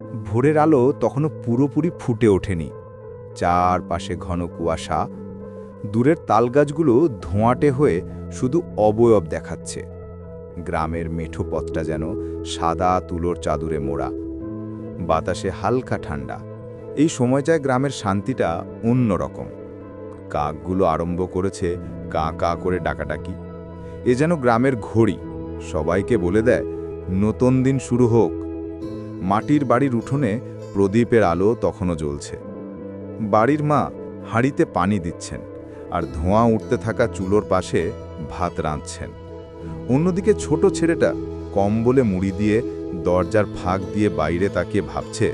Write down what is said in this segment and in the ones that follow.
ভোরের আলো তখনও পুরোপুরি ফুটে ওঠেনি। চারপাশে ঘন কুয়াশা, দূরের তালগাছগুলো ধোঁয়াটে হয়ে শুধু অবয়ব দেখাচ্ছে। গ্রামের মেঠো পথটা যেন সাদা তুলোর চাদরে মোড়া, বাতাসে হালকা ঠান্ডা। এই সময়টায় গ্রামের শান্তিটা অন্যরকম। কাকগুলো আরম্ভ করেছে কা কা করে ডাকাডাকি। এ যেন গ্রামের ঘড়ি, সবাইকে বলে দেয় নতুন দিন শুরু হোক। মাটির বাড়ির উঠোনে প্রদীপের আলো তখনও জ্বলছে। বাড়ির মা হাঁড়িতে পানি দিচ্ছেন, আর ধোঁয়া উঠতে থাকা চুলোর পাশে ভাত রাঁধছেন। অন্যদিকে ছোট ছেলেটা কম্বলে মুড়ি দিয়ে দরজার ফাঁক দিয়ে বাইরে তাকিয়ে ভাবছে,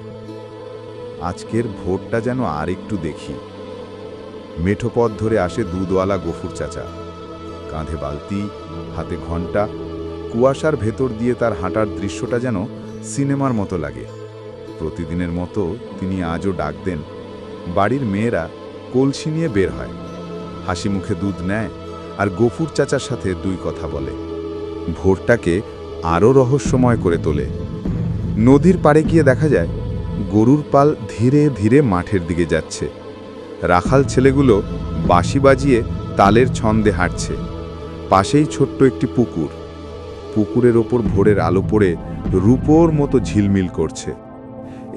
আজকের ভোরটা যেন আর একটু দেখি। মেঠো পথ ধরে আসে দুধওয়ালা গফুর চাচা, কাঁধে বালতি, হাতে ঘণ্টা। কুয়াশার ভেতর দিয়ে তার হাঁটার দৃশ্যটা যেন সিনেমার মতো লাগে। প্রতিদিনের মতো তিনি আজও ডাক দেন। বাড়ির মেয়েরা কলসি নিয়ে বের হয়, হাসি মুখে দুধ নেয় আর গফুর চাচার সাথে দুই কথা বলে। ভোরটাকে আরও রহস্যময় করে তোলে। নদীর পাড়ে গিয়ে দেখা যায় গরুর পাল ধীরে ধীরে মাঠের দিকে যাচ্ছে। রাখাল ছেলেগুলো বাঁশি বাজিয়ে তালের ছন্দে হাঁটছে। পাশেই ছোট্ট একটি পুকুর, পুকুরের ওপর ভোরের আলো পড়ে রূপোর মতো ঝিলমিল করছে।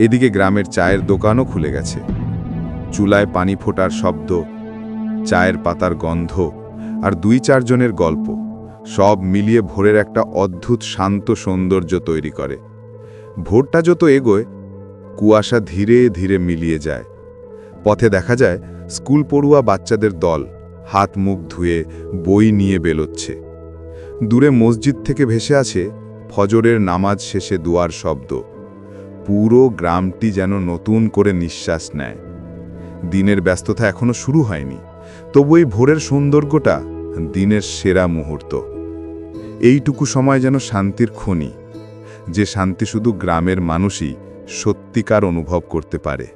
এদিকে গ্রামের চায়ের দোকানও খুলে গেছে। চুলায় পানি ফোটার শব্দ, চায়ের পাতার গন্ধ আর দুই চারজনের গল্প সব মিলিয়ে ভোরের একটা অদ্ভুত শান্ত সৌন্দর্য তৈরি করে। ভোরটা যত এগোয়, কুয়াশা ধীরে ধীরে মিলিয়ে যায়। পথে দেখা যায় স্কুল পড়ুয়া বাচ্চাদের দল হাত মুখ ধুয়ে বই নিয়ে বেরোচ্ছে। দূরে মসজিদ থেকে ভেসে আছে ফজরের নামাজ শেষে দুয়ার শব্দ। পুরো গ্রামটি যেন নতুন করে নিঃশ্বাস নেয়। দিনের ব্যস্ততা এখনো শুরু হয়নি, তবু এই ভোরের সৌন্দর্যটা দিনের সেরা মুহূর্ত। এইটুকু সময় যেন শান্তির খনি, যে শান্তি শুধু গ্রামের মানুষই সত্যিকার অনুভব করতে পারে।